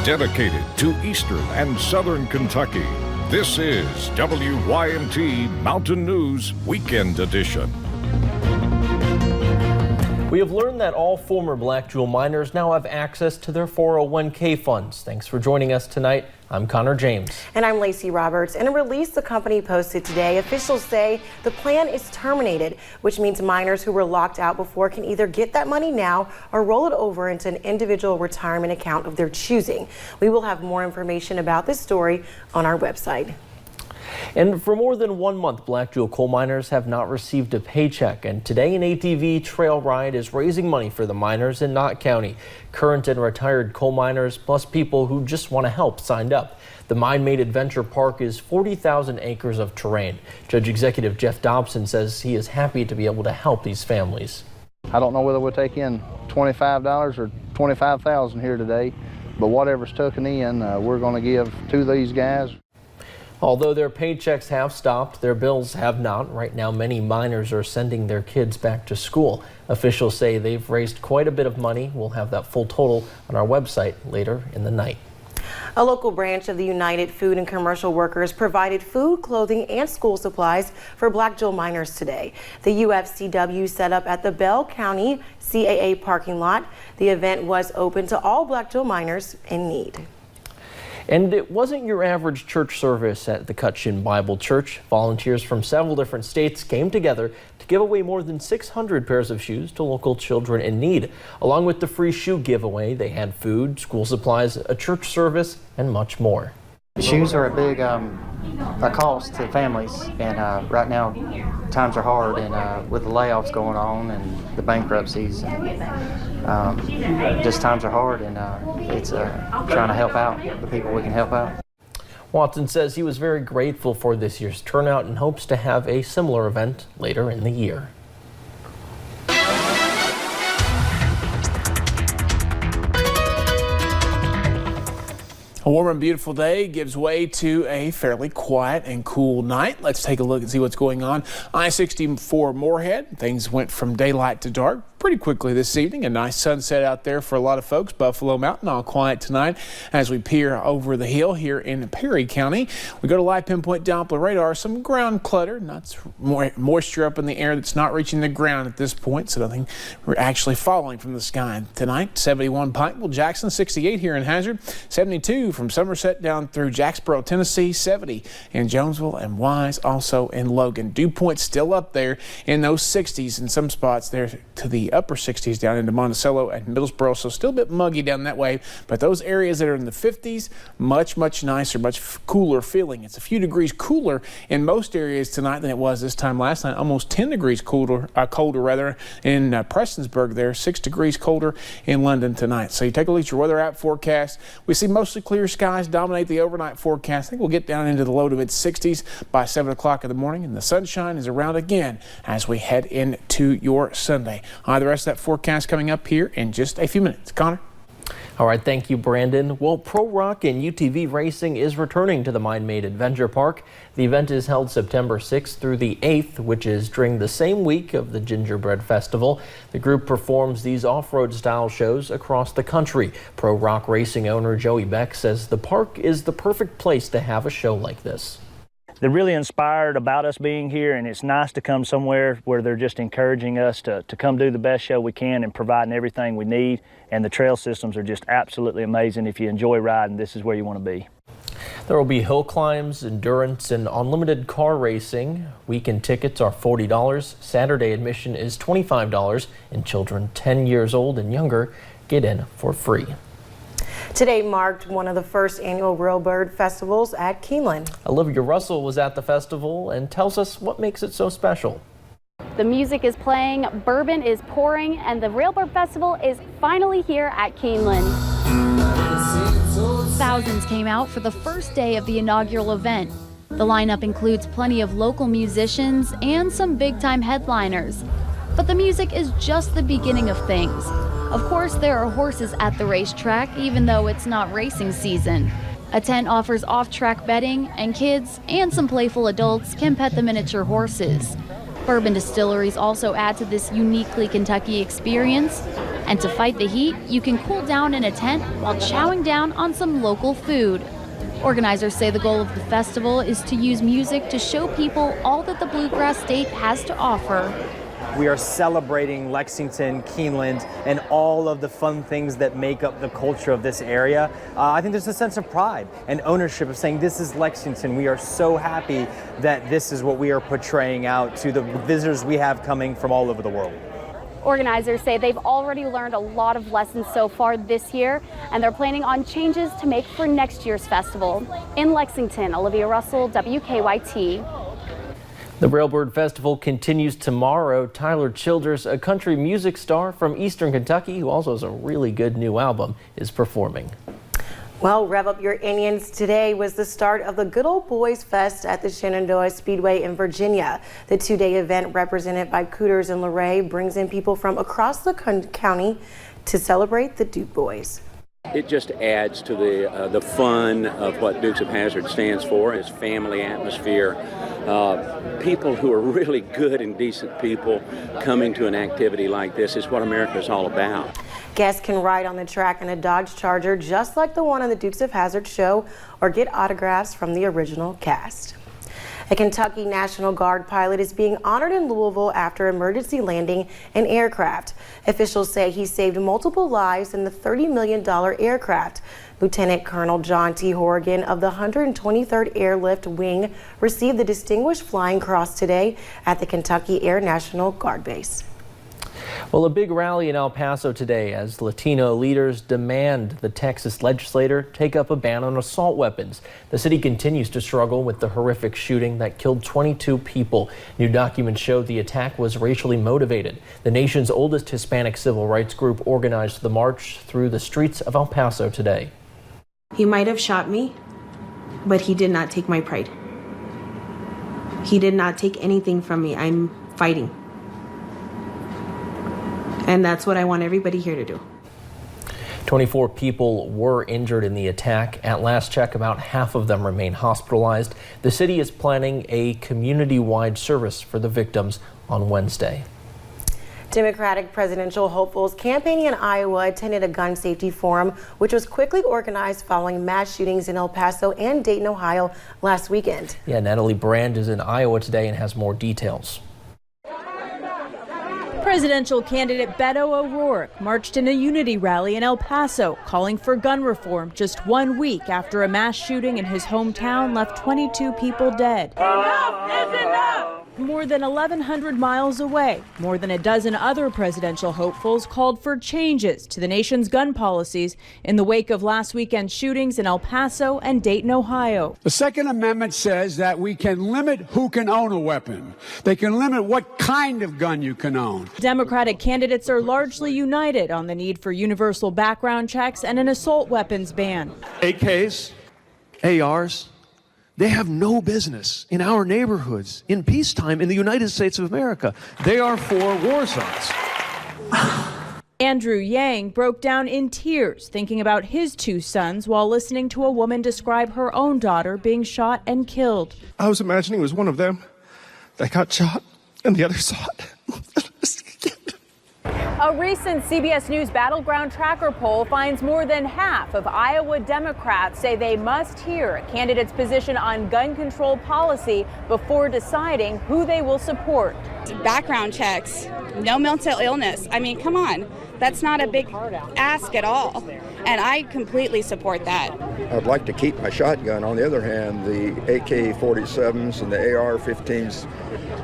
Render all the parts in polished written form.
dedicated to Eastern and Southern Kentucky. This is WYMT Mountain News Weekend Edition. We have learned that all former Black Jewel miners now have access to their 401k funds. Thanks for joining us tonight. I'm Connor James. And I'm Lacey Roberts. In a release the company posted today, officials say the plan is terminated, which means miners who were locked out before can either get that money now or roll it over into an individual retirement account of their choosing. We will have more information about this story on our website. And for more than 1 month, Black Jewel coal miners have not received a paycheck. And today, an ATV trail ride is raising money for the miners in Knott County. Current and retired coal miners, plus people who just want to help, signed up. The Mine-Made Adventure Park is 40,000 acres of terrain. Judge Executive Jeff Dobson says he is happy to be able to help these families. I don't know whether we'll take in $25 or $25,000 here today, but whatever's taken in, we're going to give to these guys. Although their paychecks have stopped, their bills have not. Right now, many miners are sending their kids back to school. Officials say they've raised quite a bit of money. We'll have that full total on our website later in the night. A local branch of the United Food and Commercial Workers provided food, clothing, and school supplies for Black Jewel miners today. The UFCW set up at the Bell County CAA parking lot. The event was open to all Black Jewel miners in need. And it wasn't your average church service at the Cutchin Bible Church. Volunteers from several different states came together to give away more than 600 pairs of shoes to local children in need. Along with the free shoe giveaway, they had food, school supplies, a church service, and much more. Shoes are a big a cost to families, and right now times are hard, and with the layoffs going on and the bankruptcies, just times are hard, and it's trying to help out the people we can help out. Watson says he was very grateful for this year's turnout and hopes to have a similar event later in the year. A warm and beautiful day gives way to a fairly quiet and cool night. Let's take a look and see what's going on. I-64 Moorhead. Things went from daylight to dark pretty quickly this evening. A nice sunset out there for a lot of folks. Buffalo Mountain all quiet tonight as we peer over the hill here in Perry County. We go to live pinpoint Doppler radar. Some ground clutter, not moisture up in the air that's not reaching the ground at this point, so nothing actually falling from the sky tonight. 71 Pikeville, Jackson, 68 here in Hazard, 72 from Somerset down through Jacksboro, Tennessee, 70 in Jonesville and Wise, also in Logan. Dew Point still up there in those 60s in some spots there to the upper 60s down into Monticello and Middlesboro, so still a bit muggy down that way, but those areas that are in the 50s, much nicer, much cooler feeling. It's a few degrees cooler in most areas tonight than it was this time last night. Almost 10 degrees colder in Prestonsburg there, 6 degrees colder in London tonight. So you take a look at your weather app forecast. We see mostly clear skies dominate the overnight forecast. I think we'll get down into the low to mid 60s by 7 o'clock in the morning, and the sunshine is around again as we head into your Sunday. The rest of that forecast coming up here in just a few minutes. Connor? All right, thank you, Brandon. Well, Pro Rock and UTV Racing is returning to the Mine-Made Adventure Park. The event is held September 6th through the 8th, which is during the same week of the Gingerbread Festival. The group performs these off-road style shows across the country. Pro Rock Racing owner Joey Beck says the park is the perfect place to have a show like this. They're really inspired about us being here, and it's nice to come somewhere where they're just encouraging us to come do the best show we can and providing everything we need. And the trail systems are just absolutely amazing. If you enjoy riding, this is where you want to be. There will be hill climbs, endurance, and unlimited car racing. Weekend tickets are $40. Saturday admission is $25, and children 10 years old and younger get in for free. Today marked one of the first annual Railbird festivals at Keeneland. Olivia Russell was at the festival and tells us what makes it so special. The music is playing, bourbon is pouring, and the Railbird Festival is finally here at Keeneland. Thousands came out for the first day of the inaugural event. The lineup includes plenty of local musicians and some big-time headliners. But the music is just the beginning of things. Of course, there are horses at the racetrack, even though it's not racing season. A tent offers off-track betting, and kids and some playful adults can pet the miniature horses. Bourbon distilleries also add to this uniquely Kentucky experience, And to fight the heat, you can cool down in a tent while chowing down on some local food. Organizers say the goal of the festival is to use music to show people all that the Bluegrass State has to offer. We are celebrating Lexington, Keeneland, and all of the fun things that make up the culture of this area. I think there's a sense of pride and ownership of saying this is Lexington. We are so happy that this is what we are portraying out to the visitors we have coming from all over the world. Organizers say they've already learned a lot of lessons so far this year, and they're planning on changes to make for next year's festival. In Lexington, Olivia Russell, WKYT. The Railbird Festival continues tomorrow. Tyler Childers, a country music star from Eastern Kentucky, who also has a really good new album, is performing. Well, Rev Up Your Indians today was the start of the Good Old Boys Fest at the Shenandoah Speedway in Virginia. The two-day event, represented by Cooters and Luray, brings in people from across the county to celebrate the Duke Boys. It just adds to the fun of what Dukes of Hazzard stands for. It's family atmosphere. People who are really good and decent people coming to an activity like this is what America is all about. Guests can ride on the track in a Dodge Charger just like the one on the Dukes of Hazzard show, or get autographs from the original cast. A Kentucky National Guard pilot is being honored in Louisville after emergency landing an aircraft. Officials say he saved multiple lives in the $30 million aircraft. Lieutenant Colonel John T. Horrigan of the 123rd Airlift Wing received the Distinguished Flying Cross today at the Kentucky Air National Guard Base. Well, a big rally in El Paso today as Latino leaders demand the Texas legislature take up a ban on assault weapons. The city continues to struggle with the horrific shooting that killed 22 people. New documents show the attack was racially motivated. The nation's oldest Hispanic civil rights group organized the march through the streets of El Paso today. He might have shot me, but he did not take my pride. He did not take anything from me. I'm fighting. And that's what I want everybody here to do. 24 people were injured in the attack. At last check, about half of them remain hospitalized. The city is planning a community-wide service for the victims on Wednesday. Democratic presidential hopefuls campaigning in Iowa attended a gun safety forum, which was quickly organized following mass shootings in El Paso and Dayton, Ohio last weekend. Yeah, Natalie Brand is in Iowa today and has more details. Presidential candidate Beto O'Rourke marched in a unity rally in El Paso, calling for gun reform just 1 week after a mass shooting in his hometown left 22 people dead. Enough is enough! More than 1,100 miles away, more than a dozen other presidential hopefuls called for changes to the nation's gun policies in the wake of last weekend's shootings in El Paso and Dayton, Ohio. The Second Amendment says that we can limit who can own a weapon. They can limit what kind of gun you can own. Democratic candidates are largely united on the need for universal background checks and an assault weapons ban. AKs, ARs, they have no business in our neighborhoods in peacetime in the United States of America. They are for war zones. Andrew Yang broke down in tears thinking about his two sons while listening to a woman describe her own daughter being shot and killed. I was imagining it was one of them that got shot and the other saw it. A recent CBS News Battleground Tracker poll finds more than half of Iowa Democrats say they must hear a candidate's position on gun control policy before deciding who they will support. Background checks, no mental illness. I mean, come on. That's not a big ask at all. And I completely support that. I'd like to keep my shotgun. On the other hand, the AK-47s and the AR-15s,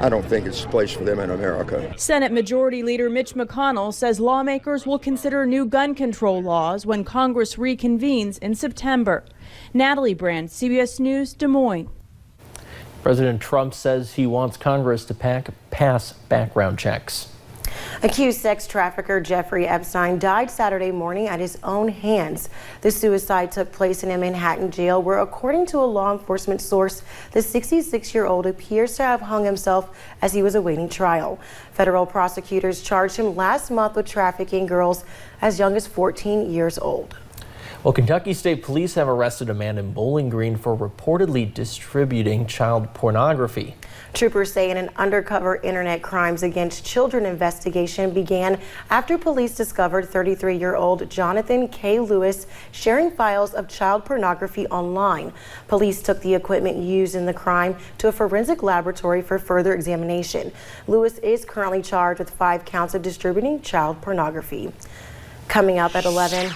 I don't think it's a place for them in America. Senate Majority Leader Mitch McConnell says lawmakers will consider new gun control laws when Congress reconvenes in September. Natalie Brand, CBS News, Des Moines. President Trump says he wants Congress to pass background checks. Accused sex trafficker Jeffrey Epstein died Saturday morning at his own hands. The suicide took place in a Manhattan jail where, according to a law enforcement source, the 66-year-old appears to have hung himself as he was awaiting trial. Federal prosecutors charged him last month with trafficking girls as young as 14 years old. Well, Kentucky State Police have arrested a man in Bowling Green for reportedly distributing child pornography. Troopers say an undercover internet crimes against children investigation began after police discovered 33-year-old Jonathan K. Lewis sharing files of child pornography online. Police took the equipment used in the crime to a forensic laboratory for further examination. Lewis is currently charged with 5 counts of distributing child pornography. Coming up at 11.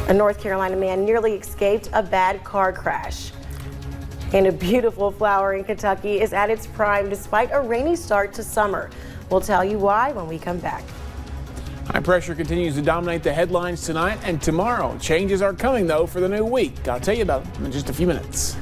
A North Carolina man nearly escaped a bad car crash. And a beautiful flower in Kentucky is at its prime despite a rainy start to summer. We'll tell you why when we come back. High pressure continues to dominate the headlines tonight and tomorrow. Changes are coming, though, for the new week. I'll tell you about them in just a few minutes.